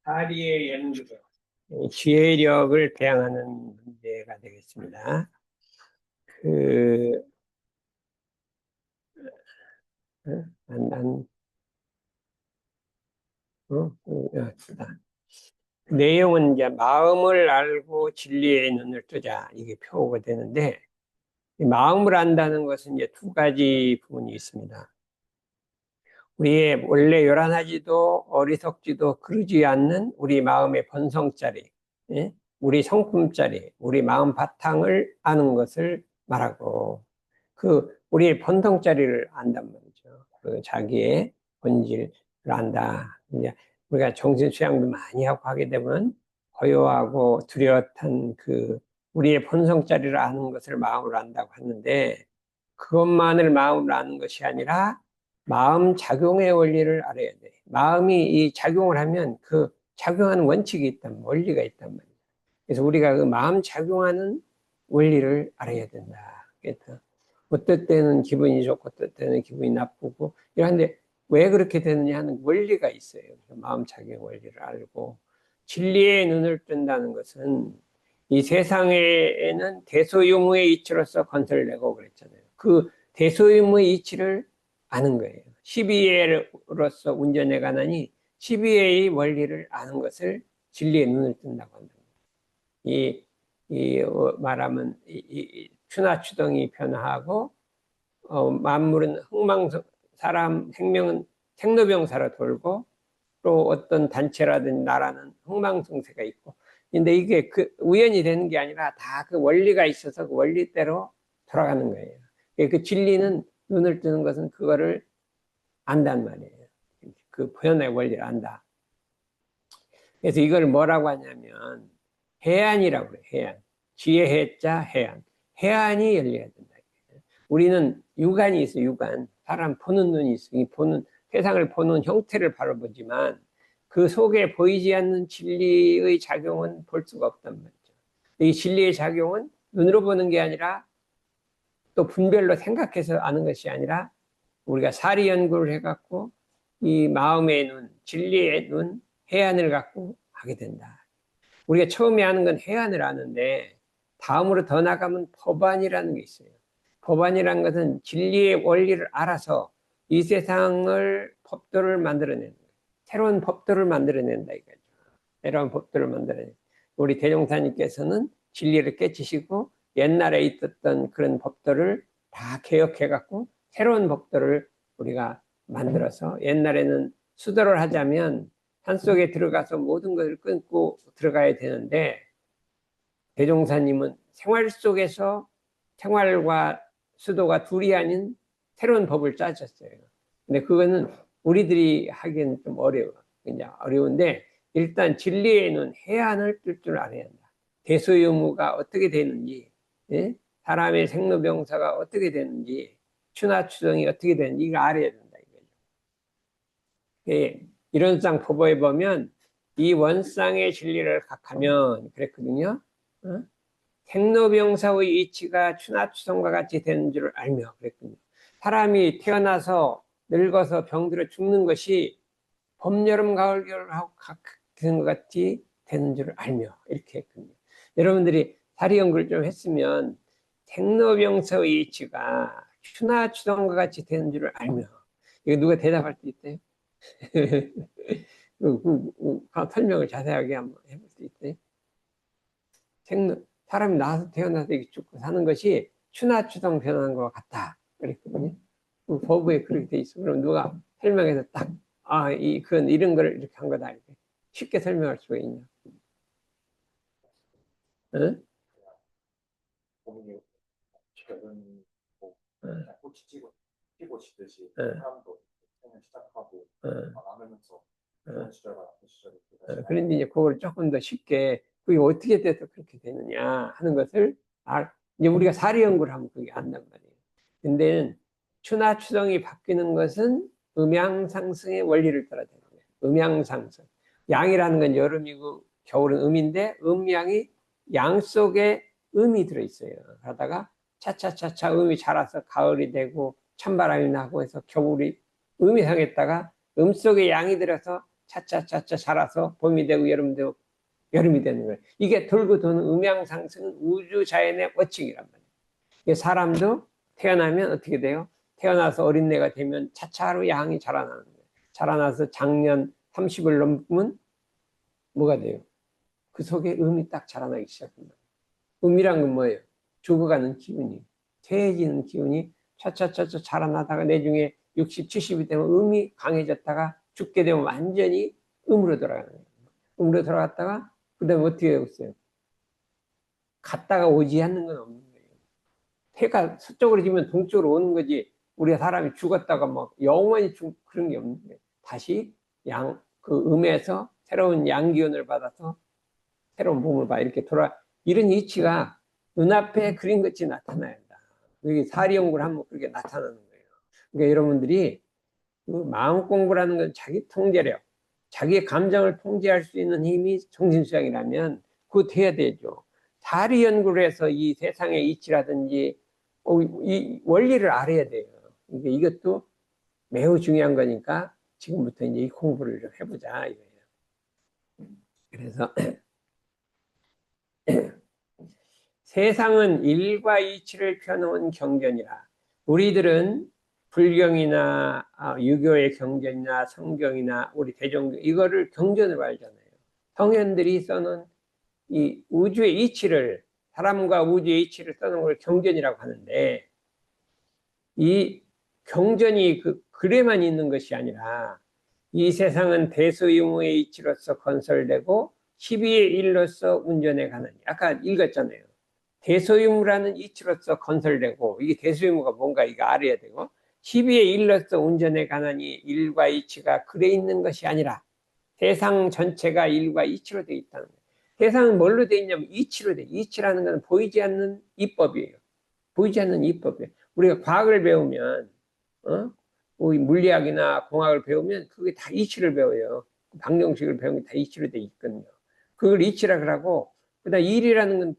다리의 연구죠. 지혜력을 배양하는 문제가 되겠습니다. 그, 내용은 이제 마음을 알고 진리의 눈을 뜨자. 이게 표가 되는데, 이 마음을 안다는 것은 이제 두 가지 부분이 있습니다. 우리의 원래 요란하지도 어리석지도 그러지 않는 우리 마음의 본성짜리, 예? 우리 성품짜리, 우리 마음 바탕을 아는 것을 말하고, 우리의 본성짜리를 안단 말이죠. 그 자기의 본질을 안다. 이제 우리가 정신 수양도 많이 하고 하게 되면 고요하고 뚜렷한 우리의 본성짜리를 아는 것을 마음으로 안다고 하는데, 그것만을 마음으로 아는 것이 아니라 마음 작용의 원리를 알아야 돼. 마음이 이 작용을 하면 그 작용하는 원칙이 있단, 원리가 있단 말이야. 그래서 우리가 그 마음 작용하는 원리를 알아야 된다. 그래서 어떨 때는 기분이 좋고 어떨 때는 기분이 나쁘고 이런데 왜 그렇게 되느냐 하는 원리가 있어요. 마음 작용 원리를 알고 진리의 눈을 뜬다는 것은 이 세상에는 대소유무의 이치로서 건설되고 그랬잖아요. 그 대소유무의 이치를 아는 거예요. 12회로서 운전해 가나니 12회의 원리를 아는 것을 진리의 눈을 뜬다고 한다. 말하면 추나추동이 변화하고 만물은 사람 생명은 생로병사로 돌고 또 어떤 단체라든지 나라는 흥망성쇠가 있고 근데 이게 우연이 되는 게 아니라 다 그 원리가 있어서 그 원리대로 돌아가는 거예요. 그 진리는 눈을 뜨는 것은 그거를 안단 말이에요. 그 표현의 원리를 안다. 그래서 이걸 뭐라고 하냐면 해안이라고 그래요. 해안. 지혜 해자 해안. 해안이 열려야 된다. 우리는 육안이 있어. 육안. 사람 보는 눈이 있어. 세상을 보는 형태를 바라보지만 그 속에 보이지 않는 진리의 작용은 볼 수가 없단 말이죠. 이 진리의 작용은 눈으로 보는 게 아니라 또 분별로 생각해서 아는 것이 아니라 우리가 사리 연구를 해갖고 이 마음의 눈, 진리의 눈, 해안을 갖고 하게 된다. 우리가 처음에 하는 건 해안을 아는데 다음으로 더 나가면 법안이라는 게 있어요. 법안이라는 것은 진리의 원리를 알아서 이 세상을 법도를 만들어낸다. 새로운 법도를 만들어낸다 이거죠. 새로운 법도를 만들어낸다. 우리 대종사님께서는 진리를 깨치시고 옛날에 있었던 그런 법도를 다 개혁해갖고 새로운 법도를 우리가 만들어서 옛날에는 수도를 하자면 산속에 들어가서 모든 것을 끊고 들어가야 되는데 대종사님은 생활 속에서 생활과 수도가 둘이 아닌 새로운 법을 짜셨어요. 근데 그거는 우리들이 하기에는 좀 어려워. 그냥 어려운데 일단 진리에 있는 해안을 뜰 줄 알아야 한다. 대소유무가 어떻게 되는지, 예? 사람의 생로병사가 어떻게 되는지, 추나추동이 어떻게 되는지 이거 알아야 된다 이거죠. 예, 이론상 보고해 보면 이 원상의 진리를 각하면 그랬거든요. 어? 생로병사의 이치가 추나추동과 같이 되는 줄을 알며 그랬군요. 사람이 태어나서 늙어서 병들어 죽는 것이 봄, 여름, 가을, 겨울하고 같은 것 같이 되는 줄을 알며 이렇게 했군요. 여러분들이 사리 연구를 좀 했으면 생로병사의 이치가 추나추동과 같이 되는 줄을 알며 이거 누가 대답할 수 있어요? 설명을 자세하게 한번 해볼 수 있어요? 사람이 나와서 태어나서 죽고 사는 것이 추나추동 변하는 것 같다. 그랬거든요. 법에 그렇게 돼 있어. 그럼 누가 설명해서 딱, 그건 이런 걸 이렇게 한 거다. 이렇게 쉽게 설명할 수가 있냐. 응? 꽃이 피고 지듯이 사람도 생을 시작하고 나누면서 그런데 이제 그걸 조금 더 쉽게 그게 어떻게 돼서 그렇게 되느냐 하는 것을 이제 우리가 사리 연구를 하면 그게 안단 말이에요. 근데 추나추동이 바뀌는 것은 음양상승의 원리를 따라 되는 거예요. 음양상승. 양이라는 건 여름이고 겨울은 음인데 음양이 양 속에 음이 들어있어요. 그러다가 차차차차 음이 자라서 가을이 되고 찬바람이 나고 해서 겨울이 음이 상했다가 음 속에 양이 들어서 차차차차 자라서 봄이 되고 여름이 되고 여름이 되는 거예요. 이게 돌고 도는 음양상승은 우주 자연의 원칙이란 말이에요. 사람도 태어나면 어떻게 돼요? 태어나서 어린애가 되면 차차로 양이 자라나는 거예요. 자라나서 작년 30을 넘으면 뭐가 돼요? 그 속에 음이 딱 자라나기 시작합니다. 음이란 건 뭐예요? 죽어가는 기운이, 퇴해지는 기운이 차차차차 자라나다가 나중에 60, 70이 되면 음이 강해졌다가 죽게 되면 완전히 음으로 돌아가는 거예요. 음으로 돌아갔다가 그 다음에 어떻게 되고 있어요? 갔다가 오지 않는 건 없는 거예요. 해가 서쪽으로 지면 동쪽으로 오는 거지, 우리가 사람이 죽었다가 뭐 영원히 그런 게 없는 거예요. 다시 그 음에서 새로운 양기운을 받아서 새로운 몸을 봐 이렇게 이런 이치가 눈앞에 그림같이 나타나야 한다. 이게 사리 연구를 하면 그렇게 나타나는 거예요. 그러니까 여러분들이 그 마음 공부라는 건 자기 통제력, 자기의 감정을 통제할 수 있는 힘이 정신수양이라면 그거 돼야 되죠. 사리 연구를 해서 이 세상의 이치라든지 이 원리를 알아야 돼요. 그러니까 이것도 매우 중요한 거니까 지금부터 이제 이 공부를 좀 해보자 이거예요. 그래서 세상은 일과 이치를 펴놓은 경전이라. 우리들은 불경이나 유교의 경전이나 성경이나 우리 대종교 이거를 경전으로 알잖아요. 성현들이 써놓은 이 우주의 이치를, 사람과 우주의 이치를 써놓은 걸 경전이라고 하는데, 이 경전이 그 글에만 있는 것이 아니라 이 세상은 대소유무의 이치로서 건설되고 12의 일로서 운전해 가느니, 아까 읽었잖아요. 대소유무라는 이치로서 건설되고, 이게 대소유무가 뭔가 이거 알아야 되고, 12의 일로서 운전해 가느니 일과 이치가 글에 있는 것이 아니라 세상 전체가 일과 이치로 되어 있다는 거예요. 세상은 뭘로 되어 있냐면 이치로 되어 있어요. 이치라는 것은 보이지 않는 이법이에요. 보이지 않는 이법이에요. 우리가 과학을 배우면 우리 물리학이나 공학을 배우면 그게 다 이치를 배워요. 방정식을 배우면 다 이치로 되어 있거든요. 그걸 이치라 그러고, 그다음 일이라는 건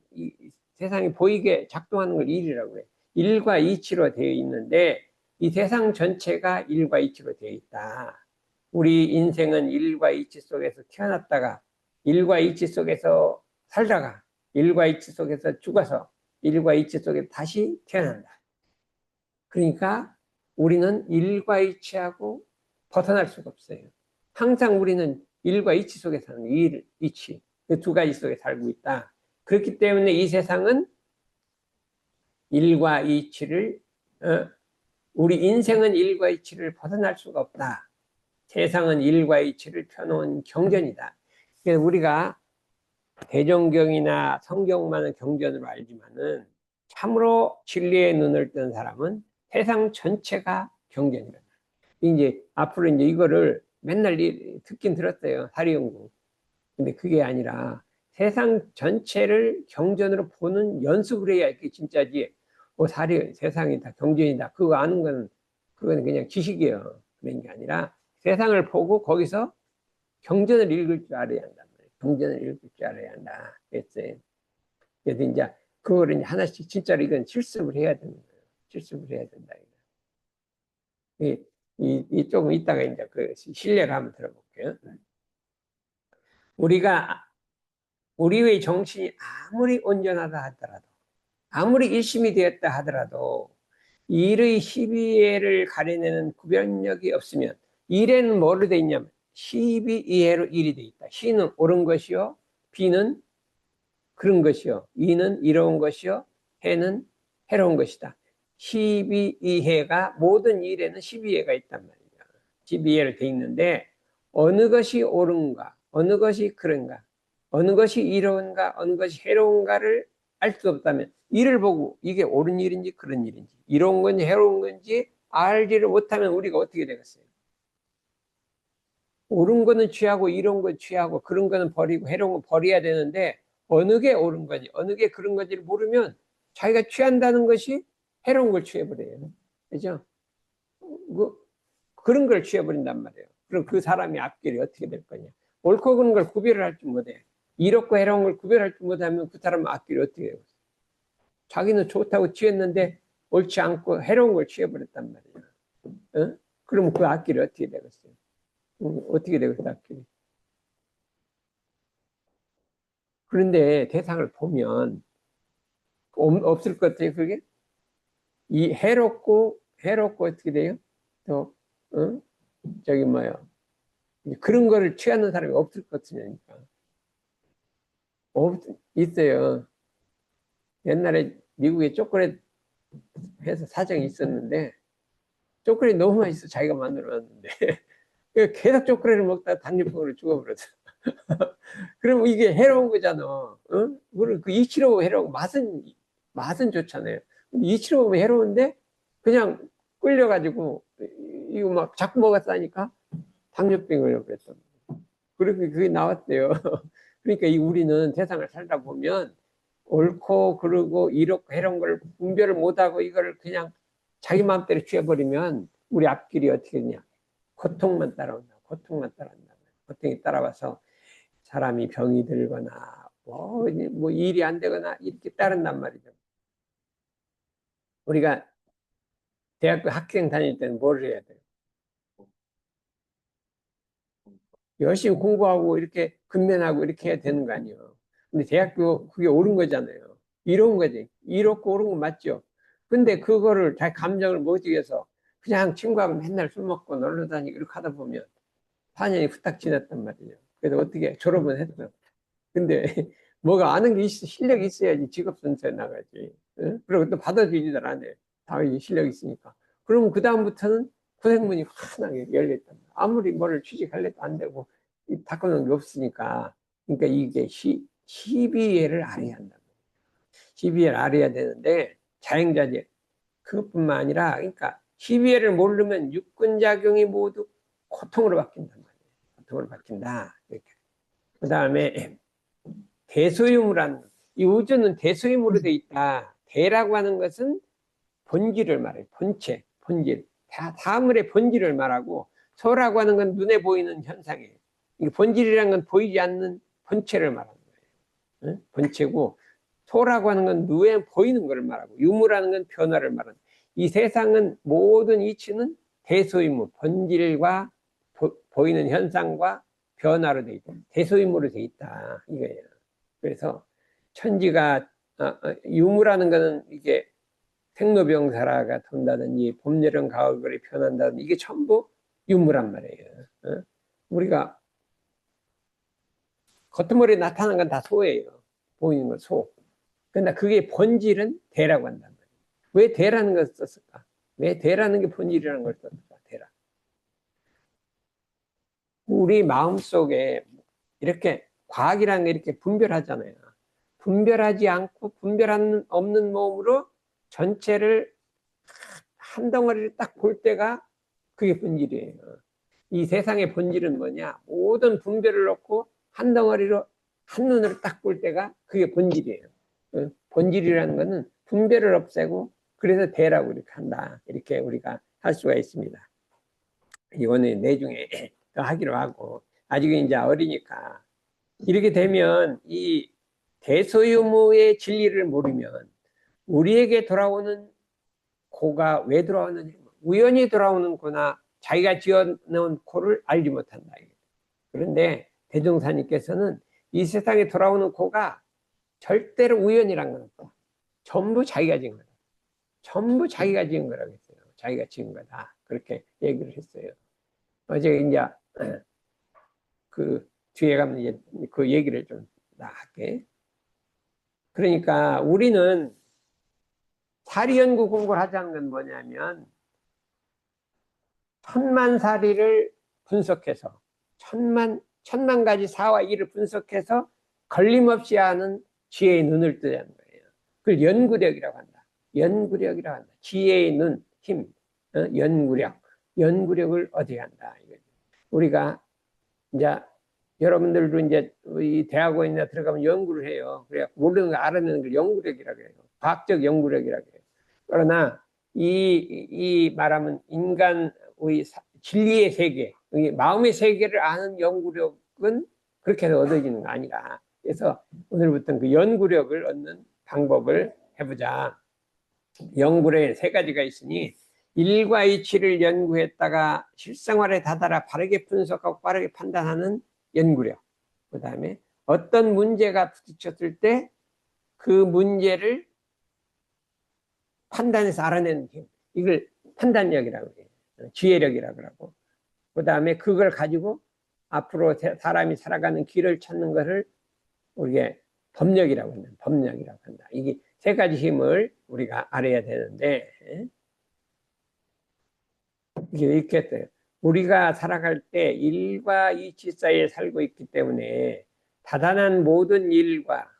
세상이 보이게 작동하는 걸 일이라고 해요. 일과 이치로 되어 있는데 이 세상 전체가 일과 이치로 되어 있다. 우리 인생은 일과 이치 속에서 태어났다가 일과 이치 속에서 살다가 일과 이치 속에서 죽어서 일과 이치 속에 다시 태어난다. 그러니까 우리는 일과 이치하고 벗어날 수가 없어요. 항상 우리는 일과 이치 속에 사는 일, 이치, 그 두 가지 속에 살고 있다. 그렇기 때문에 이 세상은 일과 이치를 우리 인생은 일과 이치를 벗어날 수가 없다. 세상은 일과 이치를 펴놓은 경전이다. 그래서 우리가 대종경이나 성경만은 경전으로 알지만은 참으로 진리의 눈을 뜬 사람은 세상 전체가 경전이다. 이제 앞으로 이제 이거를 맨날 듣긴 들었어요. 사리연구. 근데 그게 아니라 세상 전체를 경전으로 보는 연습을 해야 이게 진짜지. 세상이 다 경전이다. 그거 아는 건 그건 그냥 지식이에요. 그런 게 아니라 세상을 보고 거기서 경전을 읽을 줄 알아야 한단 말이에요. 경전을 읽을 줄 알아야 한다. 그랬어요. 그래서 이제 그거를 이제 하나씩 진짜로 이건 실습을 해야 되는 거예요. 실습을 해야 된다. 조금 이따가 이제 그 실례를 한번 들어볼게요. 우리의 정신이 아무리 온전하다 하더라도, 아무리 일심이 되었다 하더라도, 일의 희비애를 가려내는 구별력이 없으면, 일에는 뭐로 돼 있냐면, 희비이해로 일이 돼 있다. 희는 옳은 것이요, 비는 그런 것이요, 이는 이로운 것이요, 해는 해로운 것이다. 희비이해가 모든 일에는 희비이해가 있단 말이에요. 희비이해로 돼 있는데 어느 것이 옳은가, 어느 것이 그런가, 어느 것이 이로운가, 어느 것이 해로운가를 알 수 없다면 일을 보고 이게 옳은 일인지 그런 일인지, 이로운 건지 해로운 건지 알지를 못하면 우리가 어떻게 되겠어요? 옳은 거는 취하고 이로운 건 취하고 그런 거는 버리고 해로운 건 버려야 되는데 어느 게 옳은 건지 어느 게 그런 건지를 모르면 자기가 취한다는 것이 해로운 걸 취해버려요. 그죠? 그런 걸 취해버린단 말이에요. 그럼 그 사람의 앞길이 어떻게 될 거냐? 옳고 그른 걸 구별을 할 줄 못해. 이롭고 해로운 걸 구별할 줄 못하면 그 사람의 앞길이 어떻게 돼요? 자기는 좋다고 취했는데 옳지 않고 해로운 걸 취해버렸단 말이에요. 그럼 그 앞길이 어떻게 되겠어요? 어떻게 되겠어, 앞길이. 그런데 대상을 보면 없을 것 같아요, 그게? 이 해롭고 어떻게 돼요? 또, 어? 저기 뭐야. 그런 거를 취하는 사람이 없을 것 같으니까. 있어요. 옛날에 미국에 초콜릿 회사 사정이 있었는데, 초콜릿 너무 맛있어 자기가 만들어놨는데 계속 초콜릿을 먹다가 당뇨병으로 죽어버렸어. 그럼 이게 해로운 거잖아. 어? 그 이치로 해로운 맛은 좋잖아요. 이치로 해로운데 그냥 끌려가지고 이거 막 자꾸 먹었다니까 당뇨병 걸려버렸어. 그리고 그게 나왔대요. 그러니까 우리는 세상을 살다 보면 옳고 그르고 이렇고 해로운 걸 분별을 못하고 이거를 그냥 자기 마음대로 취해버리면 우리 앞길이 어떻게 되냐. 고통만 따라온다. 고통만 따라온다. 고통이 따라와서 사람이 병이 들거나 뭐 일이 안 되거나 이렇게 따른단 말이죠. 우리가 대학교 학생 다닐 때는 뭘 해야 돼요? 열심히 공부하고 이렇게 근면하고 이렇게 해야 되는 거 아니에요. 근데 대학교 그게 옳은 거잖아요. 이로운 거지. 이롭고 옳은 거 맞죠. 근데 그거를 잘 감정을 못 이겨서 그냥 친구하고 맨날 술 먹고 놀러 다니고 이렇게 하다 보면 4년이 후딱 지났단 말이에요. 그래서 어떻게 졸업은 했어. 근데 뭐가 아는 게 실력이 있어야지 직업 선수에 나가지. 응? 그리고 또 받아주지들 않아요. 당연히 실력이 있으니까. 그러면 그 다음부터는 고생문이 환하게 열렸단 말이에요. 아무리 뭐를 취직할래도 안 되고 닦아놓은 게 없으니까. 그러니까 이게 시비애를 알아야 한다. 시비애를 알아야 되는데 자행자재 그것뿐만 아니라 그러니까 시비애를 모르면 육군작용이 모두 고통으로 바뀐단 말이에요. 고통으로 바뀐다. 이렇게. 그 다음에 대소유무란 이 우주는 대소유무로 돼 있다. 대라고 하는 것은 본질을 말해요. 본체, 본질. 사물의 본질을 말하고 소라고 하는 건 눈에 보이는 현상이에요. 본질이라는 건 보이지 않는 본체를 말하는 거예요. 응? 본체고 소라고 하는 건 눈에 보이는 걸 말하고 유무라는 건 변화를 말하는 이 세상은 모든 이치는 대소유무, 본질과 보이는 현상과 변화로 돼 있다. 대소유무로 돼 있다. 이거예요. 그래서 천지가 유무라는 거는 이게 생로병사라가 돈다든지 봄, 여름, 가을, 겨울이 변한다든지 이게 전부 유무란 말이에요. 어? 우리가 겉머리에 나타나는 건 다 소예요. 보이는 건 소. 그러나 그게 본질은 대라고 한단 말이에요. 왜 대라는 걸 썼을까? 왜 대라는 게 본질이라는 걸 썼을까? 대라. 우리 마음속에 이렇게 과학이라는 게 이렇게 분별하잖아요. 분별하지 않고 분별하는 없는 몸으로 전체를 한 덩어리를 딱 볼 때가 그게 본질이에요. 이 세상의 본질은 뭐냐? 모든 분별을 놓고 한 덩어리로 한 눈으로 딱 볼 때가 그게 본질이에요. 본질이라는 것은 분별을 없애고 그래서 대라고 이렇게 한다. 이렇게 우리가 할 수가 있습니다. 이거는 내중에 더 하기로 하고 아직은 이제 어리니까 이렇게 되면 이 대소유무의 진리를 모르면 우리에게 돌아오는 고가 왜 돌아오는지 우연히 돌아오는 고나 자기가 지어놓은 고를 알지 못한다. 그런데 대종사님께서는 이 세상에 돌아오는 고가 절대로 우연이란 건 없다. 전부 자기가 지은 거다. 전부 자기가 지은 거라고 했어요. 자기가 지은 거다. 그렇게 얘기를 했어요. 어제 이제 그 뒤에 가면 이제 그 얘기를 좀 나갈게. 그러니까 우리는 사리연구 공부를 하자는 건 뭐냐면 천만사리를 분석해서 천만 가지 사와 이를 분석해서 걸림없이 하는 지혜의 눈을 뜨자는 거예요. 그걸 연구력이라고 한다. 연구력이라고 한다. 지혜의 눈, 힘, 연구력. 연구력을 얻어야 한다. 우리가 이제 여러분들도 이제 이 대학원이나 들어가면 연구를 해요. 그래 모르는 거 알아내는 걸 연구력이라고 해요. 과학적 연구력이라고 해요. 그러나 이 말하면 인간 우리 진리의 세계, 마음의 세계를 아는 연구력은 그렇게 해서 얻어지는 거 아니라 그래서 오늘부터는 그 연구력을 얻는 방법을 해보자. 연구에 세 가지가 있으니 일과 이치를 연구했다가 실생활에 다다라 바르게 분석하고 빠르게 판단하는 연구력. 그 다음에 어떤 문제가 부딪혔을 때 그 문제를 판단해서 알아내는 힘. 이걸 판단력이라고 해요. 지혜력이라고 하고. 그 다음에 그걸 가지고 앞으로 사람이 살아가는 길을 찾는 것을 우리가 법력이라고 한다. 법력이라고 한다. 이게 세 가지 힘을 우리가 알아야 되는데, 이게 이렇게 했어요. 우리가 살아갈 때 일과 이치 사이에 살고 있기 때문에 다단한 모든 일과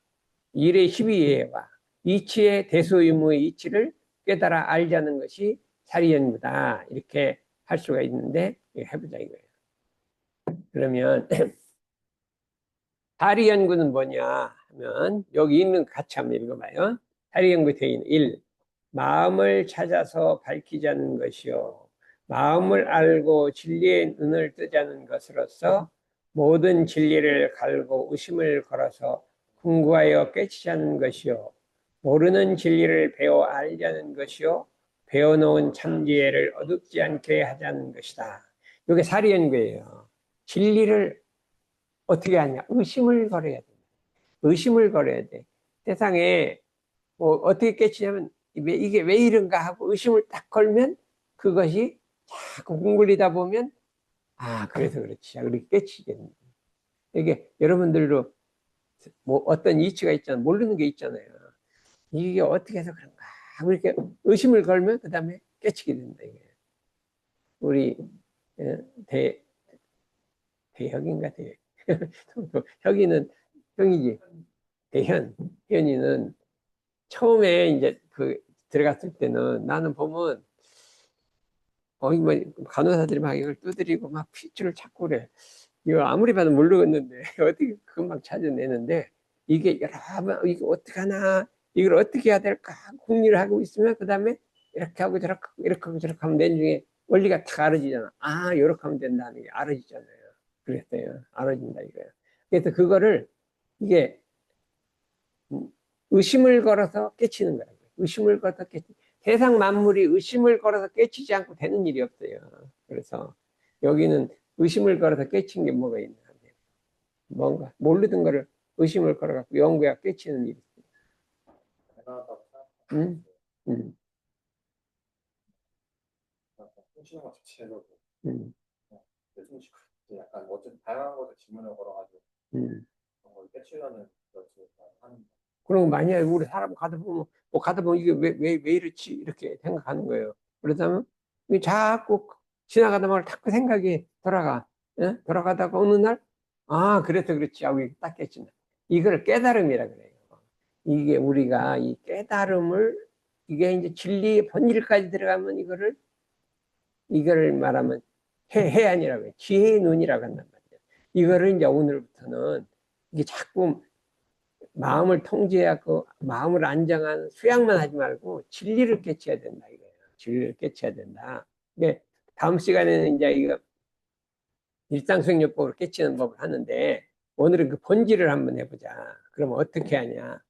일의 희비애와 이치의 대소유무의 이치를 깨달아 알자는 것이 사리연구다. 이렇게 할 수가 있는데 해보자 이거예요. 그러면 사리연구는 뭐냐 하면 여기 있는 거 같이 한번 읽어봐요. 사리연구 대인 1. 마음을 찾아서 밝히자는 것이요. 마음을 알고 진리의 눈을 뜨자는 것으로서 모든 진리를 갈고 의심을 걸어서 궁구하여 깨치자는 것이요. 모르는 진리를 배워 알자는 것이요. 배워놓은 참지혜를 어둡지 않게 하자는 것이다. 이게 사리연구예요. 진리를 어떻게 하냐? 의심을 걸어야 돼. 의심을 걸어야 돼. 세상에 뭐 어떻게 깨치냐면 이게 왜 이런가 하고 의심을 딱 걸면 그것이 자꾸 궁글리다 보면 그래서 그렇지. 그렇게 깨치겠네. 이게 여러분들도 뭐 어떤 이치가 있잖아요. 모르는 게 있잖아요. 이게 어떻게 해서 그런가 하고 이렇게 의심을 걸면 그 다음에 깨치게 된다. 이게 우리 대 대혁인가 대 혁이는 형이지. 대현 현이는 처음에 이제 그 들어갔을 때는 나는 보면 뭐 간호사들이 막 이걸 두드리고 막 핏줄을 찾고 그래. 이거 아무리 봐도 모르겠는데 어떻게 금방 찾아내는데 이게 여러 번 이거 어떻게 하나 이걸 어떻게 해야 될까 궁리를 하고 있으면 그 다음에 이렇게 하고 이렇게 하고 저렇게 하면 내중에 원리가 다 알아지잖아. 이렇게 하면 된다는 게 알아지잖아요. 그랬어요. 알아진다 이거예요. 그래서 그거를 이게 의심을 걸어서 깨치는 거예요. 의심을 걸어서 깨치. 세상 만물이 의심을 걸어서 깨치지 않고 되는 일이 없어요. 그래서 여기는 의심을 걸어서 깨친 게 뭐가 있나? 뭔가 모르던 거를 의심을 걸어갖고 연구야 깨치는 일이 있어요. 응? 응. 훔치는 것 자체로도 응. 약간 어쨌든 다양한 것을 질문을 걸어가지고 응. 그런 걸 깨치려는 그렇지 하는. 그런 거 많이 해요. 우리 사람 가다 보면 뭐 가다 보면 이게 왜 이렇지 이렇게 생각하는 거예요. 그러다면 자꾸 지나가다 보면 자꾸 생각이 돌아가. 예? 돌아가다가 어느 날 그래서 그렇지 하고 딱 깨진다. 이걸 깨달음이라 그래요. 이게 우리가 이 깨달음을 이게 이제 진리의 본질까지 들어가면 이거를 말하면 해안이라고 해요. 지혜의 눈이라고 한단 말이에요. 이거를 이제 오늘부터는 이게 자꾸 마음을 통제하고 마음을 안정한 수양만 하지 말고 진리를 깨쳐야 된다 이거예요. 진리를 깨쳐야 된다. 근데 다음 시간에는 이제 이거 일상수행요법으로 깨치는 법을 하는데 오늘은 그 본질을 한번 해보자. 그러면 어떻게 하냐?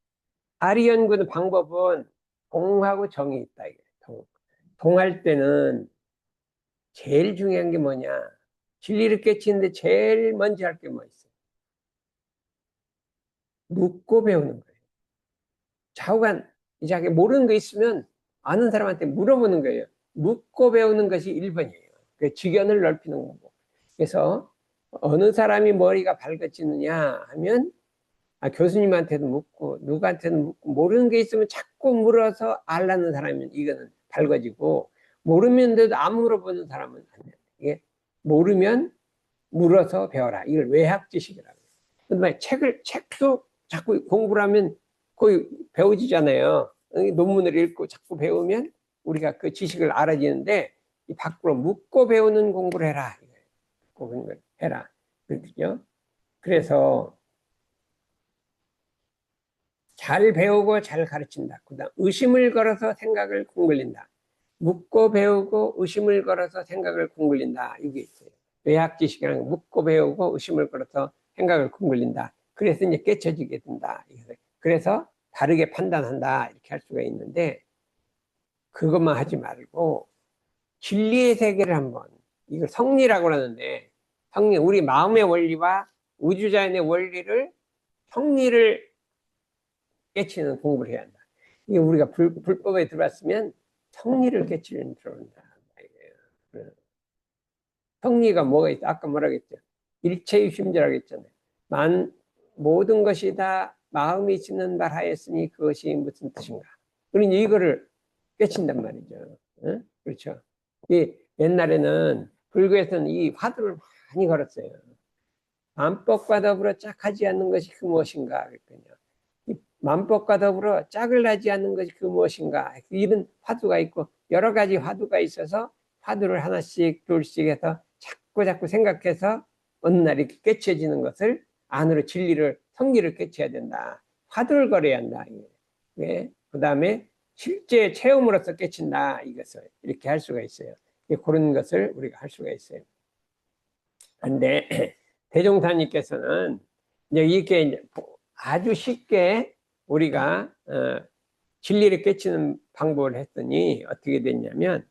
아리 연구는 방법은 동하고 정이 있다 이거예요. 동할 때는 제일 중요한 게 뭐냐? 진리를 깨치는데 제일 먼저 할 게 뭐 있어요? 묻고 배우는 거예요. 좌우간 이제 모르는 거 있으면 아는 사람한테 물어보는 거예요. 묻고 배우는 것이 1번이에요. 그 지견을 넓히는 거고. 그래서 어느 사람이 머리가 밝아지느냐 하면 교수님한테도 묻고 누구한테도 묻고 모르는 게 있으면 자꾸 물어서 알라는 사람이면 이거는 밝아지고 모르면서도 안 물어보는 사람은 안 돼요. 이게 모르면 물어서 배워라. 이걸 외학 지식이라고 해요. 근데 책도 자꾸 공부를 하면 거의 배워지잖아요. 논문을 읽고 자꾸 배우면 우리가 그 지식을 알아지는데 이 밖으로 묻고 배우는 공부를 해라. 공부를 해라. 그렇죠? 그래서 잘 배우고 잘 가르친다. 그다음 의심을 걸어서 생각을 공굴린다. 묻고 배우고 의심을 걸어서 생각을 공굴린다. 이게 있어요. 외학 지식이랑 묻고 배우고 의심을 걸어서 생각을 공굴린다. 그래서 이제 깨쳐지게 된다. 그래서 다르게 판단한다. 이렇게 할 수가 있는데 그것만 하지 말고 진리의 세계를 한번, 이걸 성리라고 하는데, 성리, 우리 마음의 원리와 우주자연의 원리를, 성리를 깨치는 공부를 해야 한다. 이게 우리가 불법에 들어왔으면 성리를 깨치는 들어온다. 성리가 뭐가 있다? 아까 뭐라고 했죠? 일체유심이라고 했잖아요. 모든 것이 다 마음이 짓는 바 하였으니 그것이 무슨 뜻인가? 그러니 이거를 깨친단 말이죠. 응? 그렇죠. 옛날에는 불교에서는 이 화두를 많이 걸었어요. 만법과 더불어 짝하지 않는 것이 그 무엇인가 그랬거든요. 만법과 더불어 짝을 하지 않는 것이 그 무엇인가, 이런 화두가 있고 여러 가지 화두가 있어서 화두를 하나씩 둘씩 해서 자꾸 생각해서 어느 날 이렇게 깨쳐지는 것을 안으로 진리를, 성리를 깨쳐야 된다. 화두를 걸어야 한다. 네. 그 다음에 실제 체험으로서 깨친다. 이것을 이렇게 할 수가 있어요. 그런 것을 우리가 할 수가 있어요. 그런데 대종사님께서는 이렇게 아주 쉽게 우리가 진리를 깨치는 방법을 했더니 어떻게 됐냐면,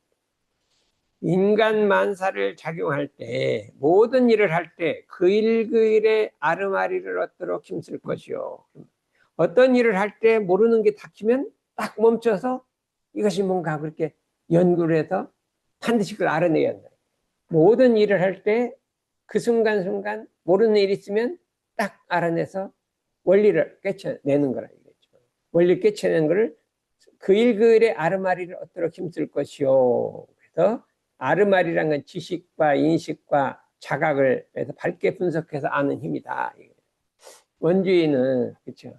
인간 만사를 작용할 때, 모든 일을 할 때 그 일 그 일에 아르마리를 얻도록 힘쓸 것이요. 어떤 일을 할 때 모르는 게 닥치면 딱 멈춰서 이것이 뭔가 그렇게 연구를 해서 반드시 그걸 알아내야 한다. 모든 일을 할 때 그 순간순간 모르는 일이 있으면 딱 알아내서 원리를 깨쳐내는 거라 이거죠. 원리를 깨쳐내는 거를 그 일 그 일에 아르마리를 얻도록 힘쓸 것이요. 그래서 아르마리란 건 지식과 인식과 자각을 해서 밝게 분석해서 아는 힘이다. 원주의는 그렇죠.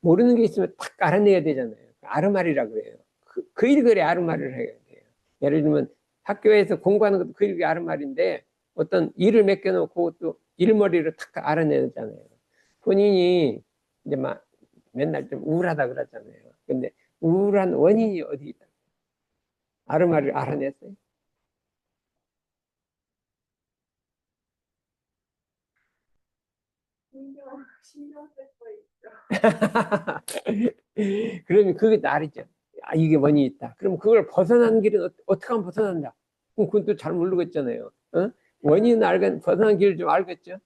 모르는 게 있으면 딱 알아내야 되잖아요. 아르마리라고 그래요. 그 일 그 일에 아르마리를 해야 돼요. 예를 들면 학교에서 공부하는 것도 그 일 그 일에 아르마리인데 어떤 일을 맡겨놓고 또 일머리를 탁 알아내잖아요. 본인이 이제 막 맨날 좀 우울하다 그러잖아요. 근데 우울한 원인이 어디 있다? 아르마리를 알아냈어요. 신경 쓸거 있죠. 그러면 그게 나르죠. 아, 이게 원인이 있다. 그럼 그걸 벗어나는 길은 어떻게 하면 벗어난다? 그럼 그건 또 잘 모르겠잖아요. 어? 원인은 벗어나는 길을 좀 알겠죠?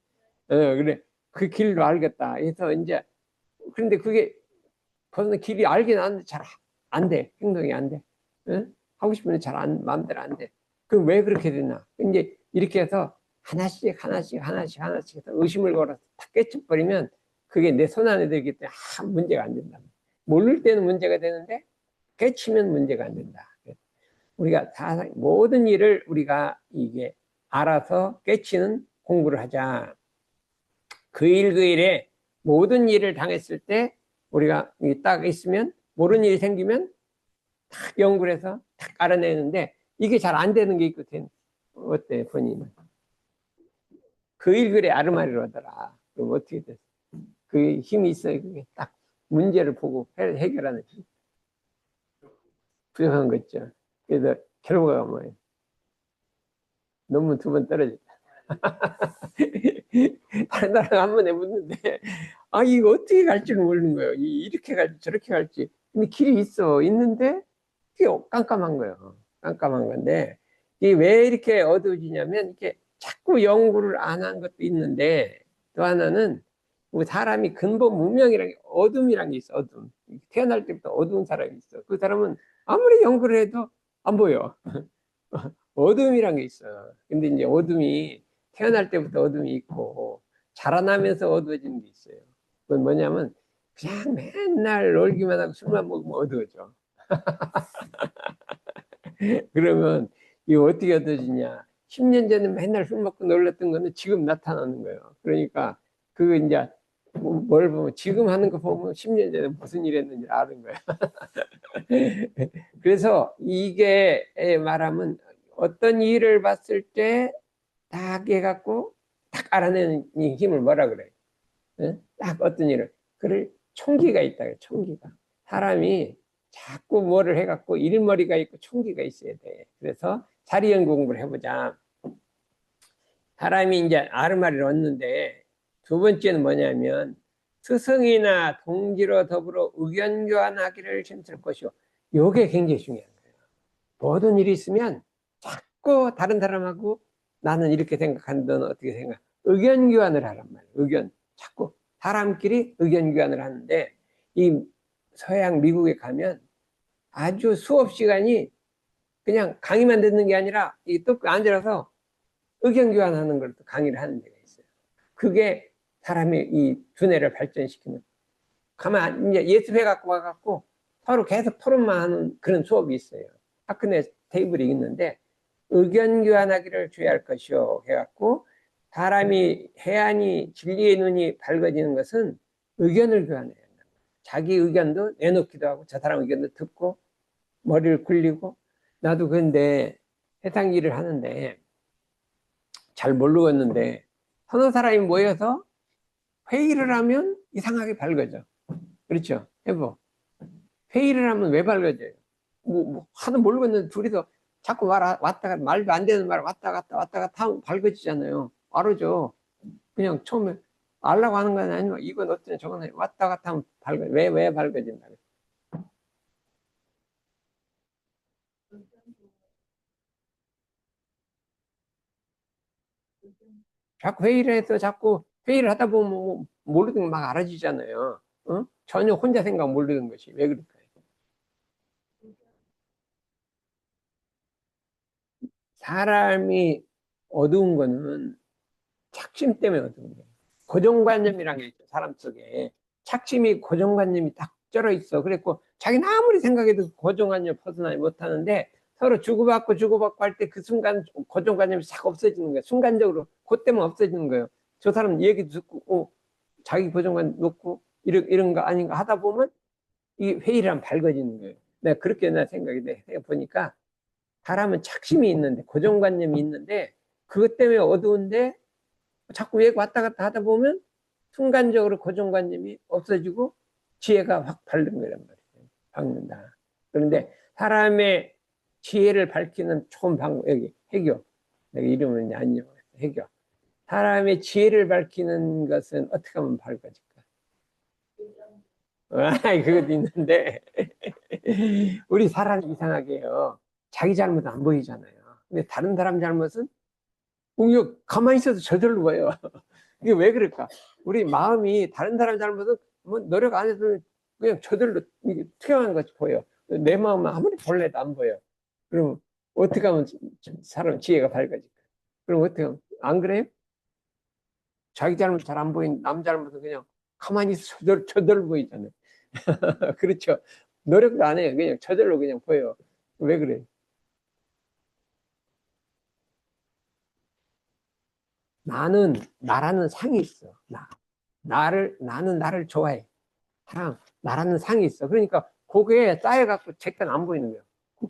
그래. 그 길로 알겠다. 그래서 이제, 그런데 그게 벗어나는 길이 알긴 아는데 잘 안 돼. 행동이 안 돼. 어? 하고 싶은데 마음대로 안 돼. 그럼 왜 그렇게 되나? 이제 이렇게 해서 하나씩 해서 의심을 걸어서 다 깨쳐버리면 그게 내 손 안에 들기 때문에 문제가 안 된다. 모를 때는 문제가 되는데 깨치면 문제가 안 된다. 우리가 모든 일을 우리가 이게 알아서 깨치는 공부를 하자. 그 일 그 일에 모든 일을 당했을 때 우리가 딱 있으면 모르는 일이 생기면 딱 연구를 해서 딱 알아내는데 이게 잘 안 되는 게 있거든. 어때 본인은? 그 일 그래 아르마리로 하더라. 그럼 어떻게 됐어? 그 힘이 있어요. 그게 딱 문제를 보고 해결하는 힘. 부족한 거 있죠. 그래서 결과가 뭐예요? 논문 2번 떨어졌다. 다른 나라가 한 번 해봤는데, 아, 이거 어떻게 갈지를 모르는 거예요. 이렇게 갈지, 저렇게 갈지. 근데 길이 있는데, 이게 깜깜한 거예요. 깜깜한 건데, 이게 왜 이렇게 어두워지냐면, 이렇게 자꾸 연구를 안 한 것도 있는데, 또 하나는, 뭐 사람이 근본 무명이라는 게 어둠이라는 게 있어, 어둠. 태어날 때부터 어두운 사람이 있어. 그 사람은 아무리 연구를 해도 안 보여. 어둠이란 게 있어. 근데 이제 어둠이 태어날 때부터 어둠이 있고 자라나면서 어두워지는 게 있어요. 그건 뭐냐면 그냥 맨날 놀기만 하고 술만 먹으면 어두워져. 그러면 이거 어떻게 어두워지냐? 10년 전에 맨날 술 먹고 놀랐던 거는 지금 나타나는 거예요. 그러니까 그 이제 뭘 보면 지금 하는 거 보면 10년 전에 무슨 일 했는지 아는 거야. 그래서 이게 말하면 어떤 일을 봤을 때 딱 해갖고 딱 알아내는 힘을 뭐라 그래? 딱 어떤 일을. 그를 총기가 있다. 총기가. 사람이 자꾸 뭐를 해갖고 일머리가 있고 총기가 있어야 돼. 그래서 자리연 공부를 해보자. 사람이 이제 아르마리를 얻는데 두 번째는 뭐냐면 스승이나 동지로 더불어 의견 교환하기를 힘쓸 것이요. 요게 굉장히 중요한 거예요. 모든 일이 있으면 자꾸 다른 사람하고 나는 이렇게 생각하는데 너는 어떻게 생각? 의견 교환을 하란 말이에요. 의견. 자꾸 사람끼리 의견 교환을 하는데 이 서양 미국에 가면 아주 수업 시간이 그냥 강의만 듣는 게 아니라 또 앉아서 의견 교환하는 걸 또 강의를 하는 데가 있어요. 그게 사람의 이 두뇌를 발전시키는. 가만 이제 예습해 갖고 와갖고 서로 계속 토론만 하는 그런 수업이 있어요. 학교 내 테이블이 있는데 의견 교환하기를 주의할 것이요 해갖고 사람이 해안이 진리의 눈이 밝아지는 것은 의견을 교환해야 한다. 자기 의견도 내놓기도 하고 저 사람 의견도 듣고 머리를 굴리고 나도 그런데 세상 일을 하는데 잘 모르겠는데 서너 사람이 모여서 회의를 하면 이상하게 밝아져. 그렇죠? 여보, 회의를 하면 왜 밝아져요? 하도 모르겠는데 둘이서 자꾸 왔다 갔다 말도 안 되는 말 왔다 갔다 하면 밝아지잖아요. 알아죠. 그냥 처음에 알라고 하는 건 아니면 이건 어쩌냐 저건 왔다 갔다 하면 왜 밝아진다. 자꾸 회의를 해서 자꾸 회의를 하다 보면 모르는 거 막 알아지잖아요. 어? 전혀 혼자 생각 모르는 것이 왜 그럴까요? 사람이 어두운 거는 착심 때문에 어두운 거예요. 고정관념이란 게 있죠. 사람 속에 착심이 고정관념이 딱 쩔어 있어. 그랬고 자기는 아무리 생각해도 고정관념 벗어나지 못하는데 서로 주고받고 할 때 그 순간 고정관념이 싹 없어지는 거예요. 순간적으로 그때만 없어지는 거예요. 저 사람 얘기 듣고 자기 고정관념 놓고 이런 거 아닌가 하다 보면 이 회의랑 밝아지는 거예요. 내가 그렇게 생각이 해 보니까 사람은 착심이 있는데 고정관념이 있는데 그것 때문에 어두운데 자꾸 얘기 왔다 갔다 하다 보면 순간적으로 고정관념이 없어지고 지혜가 확 밝는 거란 말이에요. 밝는다. 그런데 사람의 지혜를 밝히는 좋은 방법, 여기 해교. 내가 이름은 안 읽어요. 해교. 사람의 지혜를 밝히는 것은 어떻게 하면 밝아질까? 그것도 있는데 우리 사람이 이상하게 해요. 자기 잘못은 안 보이잖아요. 근데 다른 사람 잘못은 가만히 있어도 저절로 보여. 이게 왜 그럴까? 우리 마음이 다른 사람 잘못은 뭐 노력 안 해도 그냥 저절로 투영하는 것이 보여. 내 마음은 아무리 볼래도 안 보여. 그럼 어떻게 하면 사람 지혜가 밝아질까? 그럼 어떻게 하면 안 그래요? 자기 잘못 잘 안 보인 남 잘못은 그냥 가만히 있어 저절로 보이잖아요. 그렇죠. 노력도 안 해요. 그냥 저절로 그냥 보여. 왜 그래? 나라는 상이 있어. 나는 나를 좋아해. 나라는 상이 있어. 그러니까 고개에 쌓여갖고 제건 안 보이는 거예요.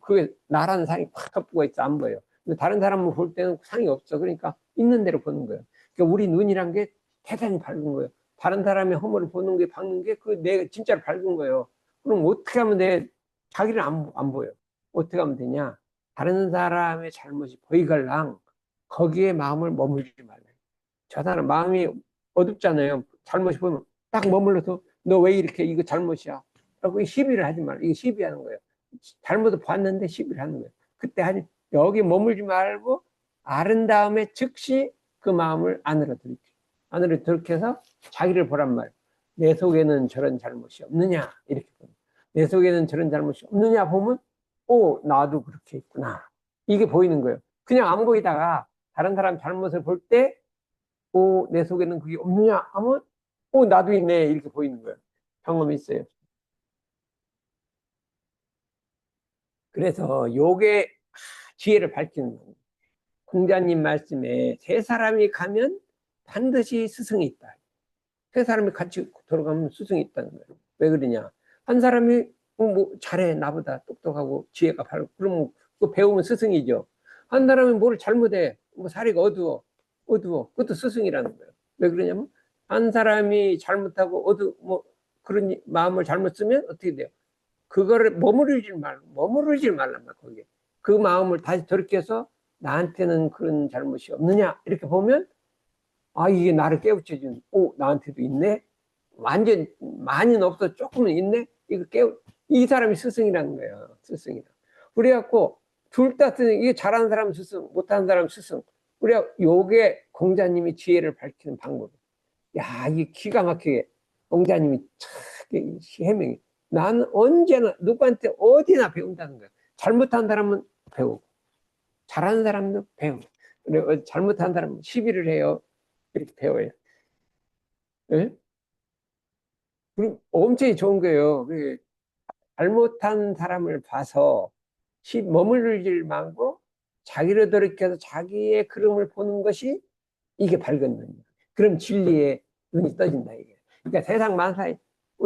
그게 나라는 상이 팍 덮고 있어. 안 보여. 근데 다른 사람은 볼 때는 상이 없어. 그러니까 있는 대로 보는 거예요. 그러니까 우리 눈이란 게 대단히 밝은 거예요. 다른 사람의 허물을 보는 게 밝는 게 내가 진짜로 밝은 거예요. 그럼 어떻게 하면 자기를 안 보여? 어떻게 하면 되냐? 다른 사람의 잘못이 보이갈랑 거기에 마음을 머물지 말라. 저 사람 마음이 어둡잖아요. 잘못이 보면 딱 머물러서 너 왜 이렇게 이거 잘못이야 라고 시비를 하지 말라. 이거 시비하는 거예요. 잘못을 봤는데 시비를 하는 거예요. 그때 여기 머물지 말고 아른 다음에 즉시 그 마음을 안으로 들켜서 자기를 보란 말이에요. 내 속에는 저런 잘못이 없느냐 이렇게 보면 내 속에는 저런 잘못이 없느냐 보면 나도 그렇게 있구나 이게 보이는 거예요. 그냥 안 보이다가 다른 사람 잘못을 볼 때 내 속에는 그게 없느냐 하면 나도 있네 이렇게 보이는 거예요. 경험이 있어요. 그래서 요게 지혜를 밝히는 거예요. 공자님 말씀에 세 사람이 가면 반드시 스승이 있다. 세 사람이 같이 돌아가면 스승이 있다는 거예요. 왜 그러냐? 한 사람이 잘해 나보다 똑똑하고 지혜가 밝고 그러면 그 배우면 스승이죠. 한 사람이 뭘 잘못해 사리가 어두워 그것도 스승이라는 거예요. 왜 그러냐면 한 사람이 잘못하고 그런 마음을 잘못 쓰면 어떻게 돼요? 그거를 머무르지 말란 말이야. 거기에 그 마음을 다시 돌이켜서 나한테는 그런 잘못이 없느냐 이렇게 보면 이게 나를 깨우쳐준 나한테도 있네. 완전 많이는 없어 조금은 있네. 이 사람이 스승이라는 거예요. 스승이다. 그래갖고 둘 다 이게 잘하는 사람 스승, 못하는 사람 스승. 우리가 요게 공자님이 지혜를 밝히는 방법. 야, 이게 기가 막히게 공자님이 참 해명이. 나는 언제나 누구한테 어디나 배운다는 거야. 잘못한 사람은 배우고, 잘하는 사람도 배우고, 그리고 잘못한 사람은 시비를 해요. 이렇게 배워요. 예? 그리고 엄청 좋은 거예요. 잘못한 사람을 봐서 머무르질 말고 자기를 돌이켜서 자기의 흐름을 보는 것이 이게 밝은 눈이야. 그럼 진리의 눈이 떠진다 이게. 그러니까 세상 만사에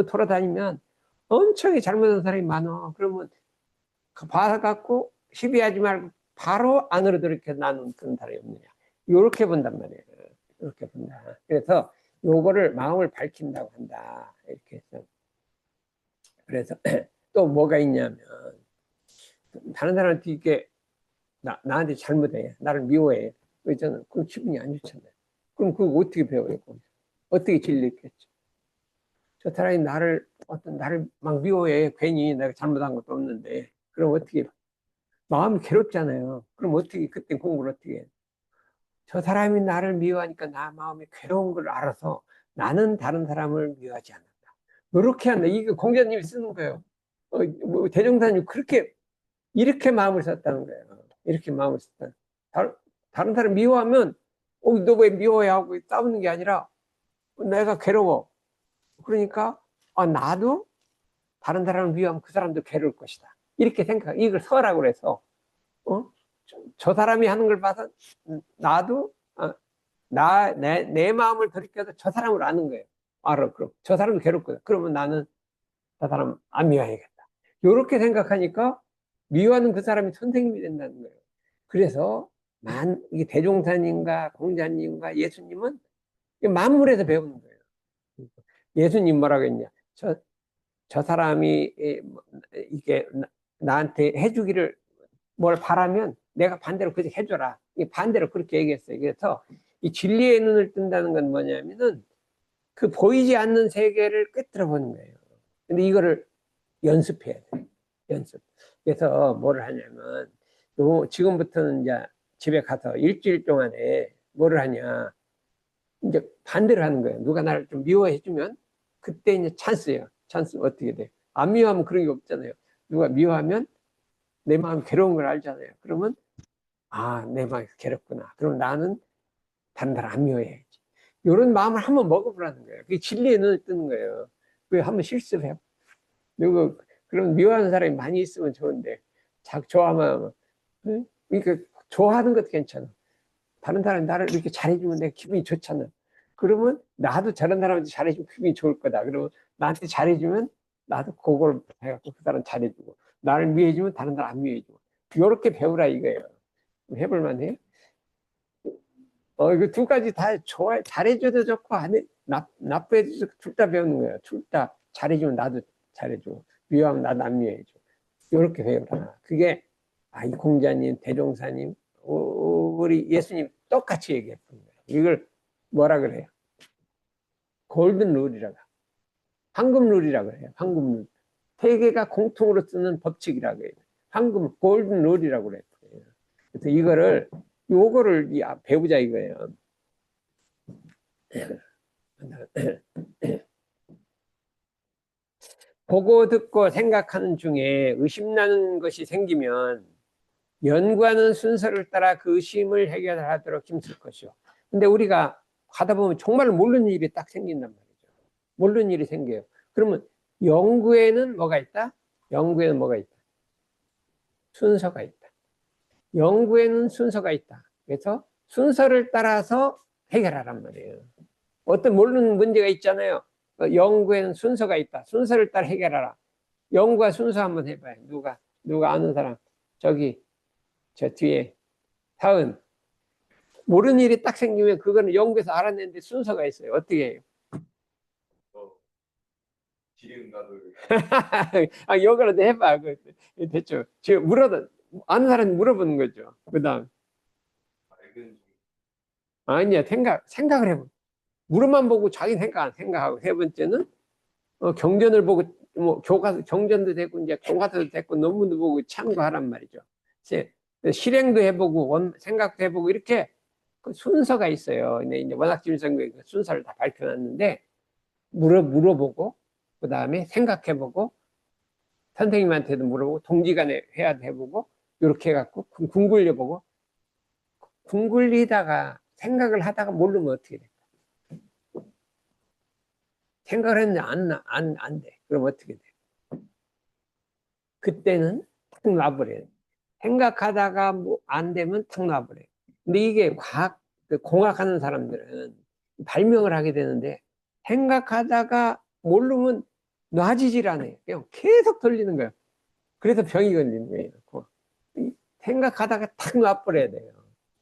돌아다니면 엄청 잘못한 사람이 많아. 그러면 봐갖고 시비하지 말고 바로 안으로 돌이켜 나는 그런 사람이 없느냐. 이렇게 본단 말이에요. 이렇게 본다. 그래서 요거를 마음을 밝힌다고 한다. 이렇게 해서. 그래서 또 뭐가 있냐면 다른 사람한테 이게 나한테 잘못해. 나를 미워해. 그러잖아. 그럼 기분이 안 좋잖아요. 그럼 그거 어떻게 배워요? 거기서? 어떻게 진리 있겠죠? 저 사람이 나를 막 미워해. 괜히 내가 잘못한 것도 없는데. 그럼 어떻게, 마음이 괴롭잖아요. 그럼 어떻게, 그때 공부를 어떻게 해? 저 사람이 나를 미워하니까 나 마음이 괴로운 걸 알아서 나는 다른 사람을 미워하지 않는다. 이렇게 한다. 이게 공자님이 쓰는 거예요. 대종사님 이렇게 마음을 썼다는 거예요. 이렇게 마음을 썼다. 다른 사람 미워하면, 너 왜 미워해? 하고 싸우는 게 아니라, 내가 괴로워. 그러니까, 나도 다른 사람을 미워하면 그 사람도 괴로울 것이다. 이렇게 이걸 서라고 해서, 저 사람이 하는 걸 봐서, 나도, 내 마음을 돌이켜서 저 사람을 아는 거예요. 알아. 그럼 저 사람도 괴롭거든. 그러면 나는 저 사람 안 미워해야겠다. 이렇게 생각하니까 미워하는 그 사람이 선생님이 된다는 거예요. 그래서 이게 대종사님과 공자님과 예수님은 만물에서 배우는 거예요. 예수님 뭐라고 했냐? 저 사람이 이게 나한테 해주기를 뭘 바라면 내가 반대로 그렇게 해줘라. 반대로 그렇게 얘기했어요. 그래서 이 진리의 눈을 뜬다는 건 뭐냐면은 그 보이지 않는 세계를 꿰뚫어 보는 거예요. 근데 이거를 연습해야 돼. 연습. 그래서 뭐를 하냐면, 지금부터는 이제 집에 가서 일주일 동안에 뭐를 하냐. 이제 반대로 하는 거예요. 누가 나를 좀 미워해주면, 그때 이제 찬스예요. 찬스 어떻게 돼? 안 미워하면 그런 게 없잖아요. 누가 미워하면 내 마음 괴로운 걸 알잖아요. 그러면, 내 마음이 괴롭구나. 그럼 나는 다른 사람 안 미워해야지. 이런 마음을 한번 먹어보라는 거예요. 그게 진리의 눈을 뜨는 거예요. 그게 한번 실습해요. 그럼 미워하는 사람이 많이 있으면 좋은데, 좋아하면, 응? 그러니까 좋아하는 것도 괜찮아. 다른 사람이 나를 이렇게 잘해주면 내가 기분이 좋잖아. 그러면 나도 저런 사람한테 잘해주면 기분이 좋을 거다. 그러면 나한테 잘해주면 나도 그걸 해갖고 그 사람 잘해주고, 나를 미워해주면 다른 사람 안 미워해주고. 이렇게 배우라 이거예요. 해볼 만해요? 이거 두 가지 다 잘해줘도 좋고, 나쁘해도 좋고, 둘 다 배우는 거예요. 둘 다 잘해주면 나도 잘해주고, 미워하면 나도 안 미워해줘. 이렇게 배우라. 그게, 이 공자님, 대종사님, 우리 예수님 똑같이 얘기했던 거예요. 이걸 뭐라 그래요? 골든 룰이라고. 황금 룰이라고 해요. 황금 룰. 세계가 공통으로 쓰는 법칙이라고 해요. 골든 룰이라고 그래요. 그래서 요거를 배우자 이거예요. 보고 듣고 생각하는 중에 의심나는 것이 생기면 연구하는 순서를 따라 그 의심을 해결하도록 힘쓸 것이요. 근데 우리가 하다 보면 정말 모르는 일이 딱 생긴단 말이죠. 모르는 일이 생겨요. 그러면 연구에는 뭐가 있다? 연구에는 뭐가 있다? 순서가 있다. 연구에는 순서가 있다. 그래서 순서를 따라서 해결하란 말이에요. 어떤 모르는 문제가 있잖아요. 연구에는 순서가 있다. 순서를 따라 해결하라. 연구와 순서 한번 해봐요. 누가 아는 사람. 저 뒤에 사은. 모르는 일이 딱 생기면 그거는 연구에서 알아내는데 순서가 있어요. 어떻게 해요? 지리응답을 요거라도 해봐. 대충. 지금 아는 사람 물어보는 거죠. 그 다음. 밝은 아니야. 생각을 해봐. 무릎만 보고 자기 생각하고. 세 번째는 경전을 보고 경전도 되고 이제 교과서도 됐고 논문도 보고 참고하란 말이죠. 실행도 해보고 생각도 해보고 이렇게 그 순서가 있어요. 근데 이제 원학지율성교의 그 순서를 다 밝혀놨는데 물어보고 그 다음에 생각해보고 선생님한테도 물어보고 동지간에 회화도 해보고 이렇게 해갖고 궁굴려보고 궁굴리다가 생각을 하다가 모르면 어떻게 돼? 생각을 했는데 안 돼. 그럼 어떻게 돼? 그때는 탁 놔버려요. 생각하다가 뭐 안 되면 탁 놔버려요. 근데 이게 공학하는 사람들은 발명을 하게 되는데 생각하다가 모르면 놔지질 않아요. 그냥 계속 돌리는 거예요. 그래서 병이 걸리는 거예요. 생각하다가 탁 놔버려야 돼요.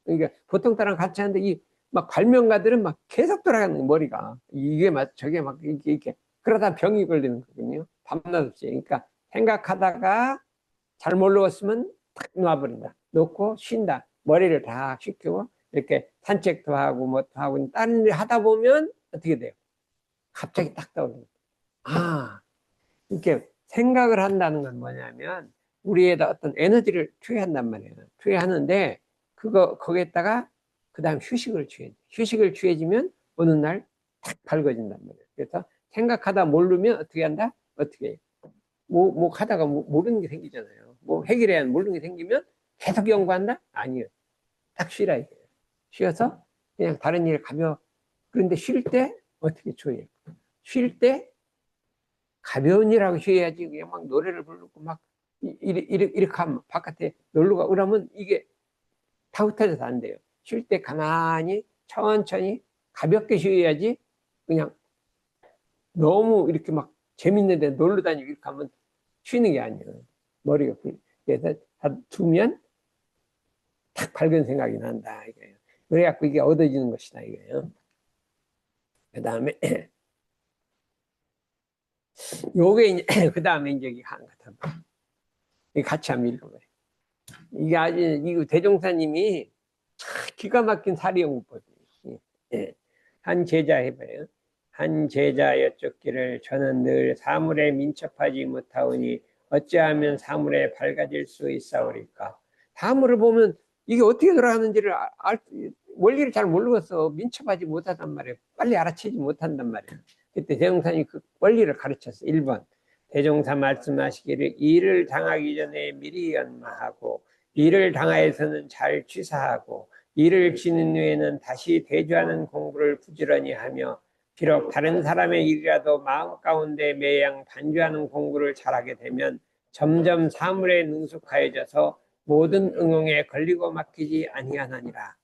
그러니까 보통 사람 같이 하는데 이 막 발명가들은 막 계속 돌아가는 거예요, 머리가. 이게 막 저게 막 이렇게 그러다 병이 걸리는 거거든요. 밤낮 없이. 그러니까 생각하다가 잘 모르겠으면 탁 놔버린다. 놓고 쉰다. 머리를 다 식히고 이렇게 산책도 하고 뭐도 하고 다른 일 하다 보면 어떻게 돼요? 갑자기 딱 떠오르는 거예요. 이렇게 생각을 한다는 건 뭐냐면 우리에다 어떤 에너지를 투여한단 말이에요. 투여하는데 거기에다가 그 다음 휴식을 취해. 휴식을 취해지면 어느 날 탁 밝아진단 말이에요. 그래서 생각하다 모르면 어떻게 한다? 어떻게 해요? 뭐 하다가 모르는 게 생기잖아요. 뭐 해결해야 모르는 게 생기면 계속 연구한다? 아니에요. 딱 쉬라 이거예요. 쉬어서 그냥 다른 일 그런데 쉴 때 어떻게 줘요? 쉴 때 가벼운 일하고 쉬어야지. 그냥 막 노래를 부르고 막 이렇게 하면 바깥에 놀러 가고 그러면 이게 다 흩어져서 안 돼요. 쉴 때 가만히 천천히 가볍게 쉬어야지. 그냥 너무 이렇게 막 재밌는데 놀러 다니고 이렇게 하면 쉬는 게 아니에요. 머리가 그래서 두면 탁 밝은 생각이 난다 이거예요. 그래갖고 이게 얻어지는 것이다 이거예요. 그 다음에 요게 이제 그 다음에 이제 한 같은 같이 한번 읽어봐요. 이게 아주 이거 대종사님이 기가 막힌 사리연구법이에요. 예. 한 제자 해봐요. 한 제자 여쭙기를 저는 늘 사물에 민첩하지 못하오니 어찌하면 사물에 밝아질 수 있사오리까. 사물을 보면 이게 어떻게 돌아가는지를 원리를 잘 모르겠어. 민첩하지 못하단 말이에요. 빨리 알아채지 못한단 말이에요. 그때 대종사님이 그 원리를 가르쳤어. 1번 대종사 말씀하시기를 일을 당하기 전에 미리 연마하고 일을 당하여서는 잘 취사하고 일을 지는 후에는 다시 대주하는 공부를 부지런히 하며 비록 다른 사람의 일이라도 마음 가운데 매양 반주하는 공부를 잘하게 되면 점점 사물에 능숙하여져서 모든 응용에 걸리고 막히지 아니하느니라.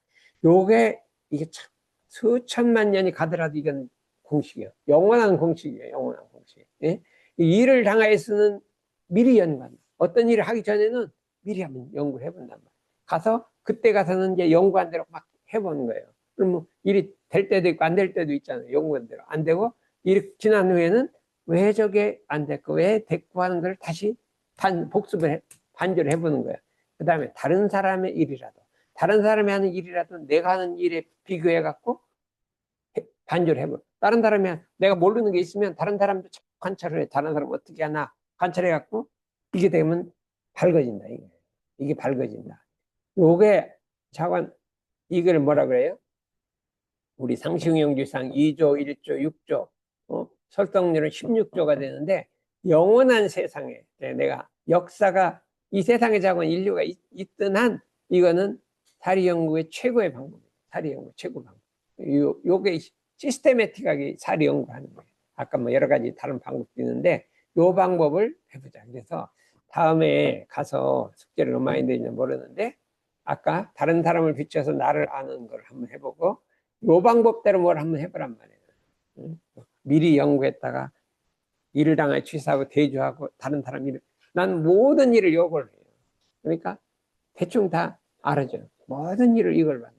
이게 참 수천만 년이 가더라도 이건 공식이에요. 영원한 공식이에요. 영원한 공식. 예? 일을 당하여서는 미리 연구한다. 어떤 일을 하기 전에는 미리 한번 연구를 해본단 말이에요. 가서 그때 가서는 이제 연구한 대로 막 해보는 거예요. 그럼 일이 될 때도 있고 안 될 때도 있잖아요. 연구한 대로 안 되고 일 지난 후에는 왜 저게 안 됐고 왜 됐고 하는 걸 다시 반주를 해보는 거예요. 그 다음에 다른 사람의 일이라도 다른 사람이 하는 일이라도 내가 하는 일에 비교해 갖고 반주를 해보. 다른 사람이 내가 모르는 게 있으면 다른 사람도 관찰을 해. 다른 사람 어떻게 하나 관찰해 갖고 이게 되면 밝아진다. 이게 밝아진다. 요게 자관 이걸 뭐라 그래요? 우리 상식용지상 2조, 1조, 6조 설득률은 16조가 되는데 영원한 세상에 내가 역사가 이 세상에 자관 인류가 있던 한 이거는 사리연구의 최고의 방법이에요. 사리연구 최고 방법. 요게 시스테매틱하게 사리연구하는 거예요. 아까 뭐 여러 가지 다른 방법도 있는데 요 방법을 해보자. 그래서 다음에 가서 숙제를 너무 많이 되는지 모르는데 아까 다른 사람을 비춰서 나를 아는 걸 한번 해보고 요 방법대로 뭘 한번 해보란 말이에요. 미리 연구했다가 일을 당해 취사하고 대주하고 다른 사람 일을 난 모든 일을 요걸 해요. 그러니까 대충 다 알아줘. 모든 일을 이걸 만다.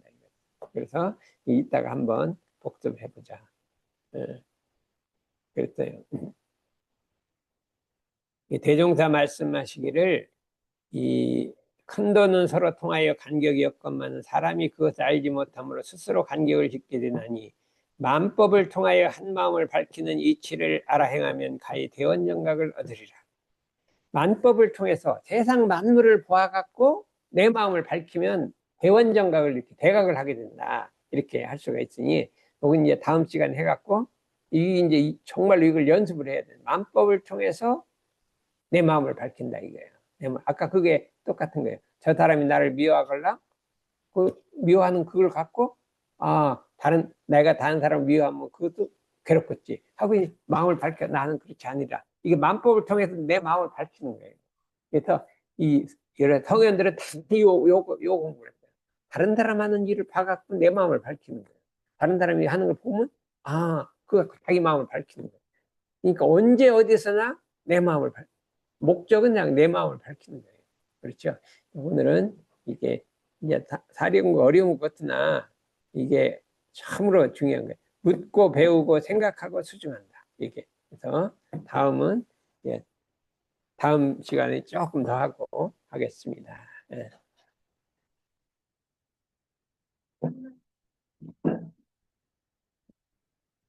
그래서 이따가 한번 복습해보자. 그랬어요. 대종사 말씀하시기를 이 큰도는 서로 통하여 간격이 없건만 사람이 그것을 알지 못함으로 스스로 간격을 짓게 되나니 만법을 통하여 한 마음을 밝히는 이치를 알아 행하면 가히 대원정각을 얻으리라. 만법을 통해서 세상 만물을 보아갖고 내 마음을 밝히면 대원정각을 이렇게 대각을 하게 된다. 이렇게 할 수가 있으니, 여기 이제 다음 시간 해갖고, 이 이제 정말로 이걸 연습을 해야 돼. 만법을 통해서 내 마음을 밝힌다 이거예요. 아까 그게 똑같은 거예요. 저 사람이 나를 미워하걸라? 그 미워하는 그걸 갖고, 아, 내가 다른 사람을 미워하면 그것도 괴롭겠지 하고 마음을 밝혀. 나는 그렇지 아니라. 이게 만법을 통해서 내 마음을 밝히는 거예요. 그래서 이 여러 성현들은 다 요 공부를 했어요. 다른 사람 하는 일을 봐갖고 내 마음을 밝히는 거예요. 다른 사람이 하는 걸 보면, 아, 그 자기 마음을 밝히는 거예요. 그러니까 언제 어디서나 내 마음을 목적은 그냥 내 마음을 밝히는 거예요. 그렇죠? 오늘은 이게 이제 사려운 어려운 것 같으나 이게 참으로 중요한 거예요. 묻고 배우고 생각하고 수정한다. 이게. 그래서 다음은 다음 시간에 조금 더 하고 하겠습니다. 예.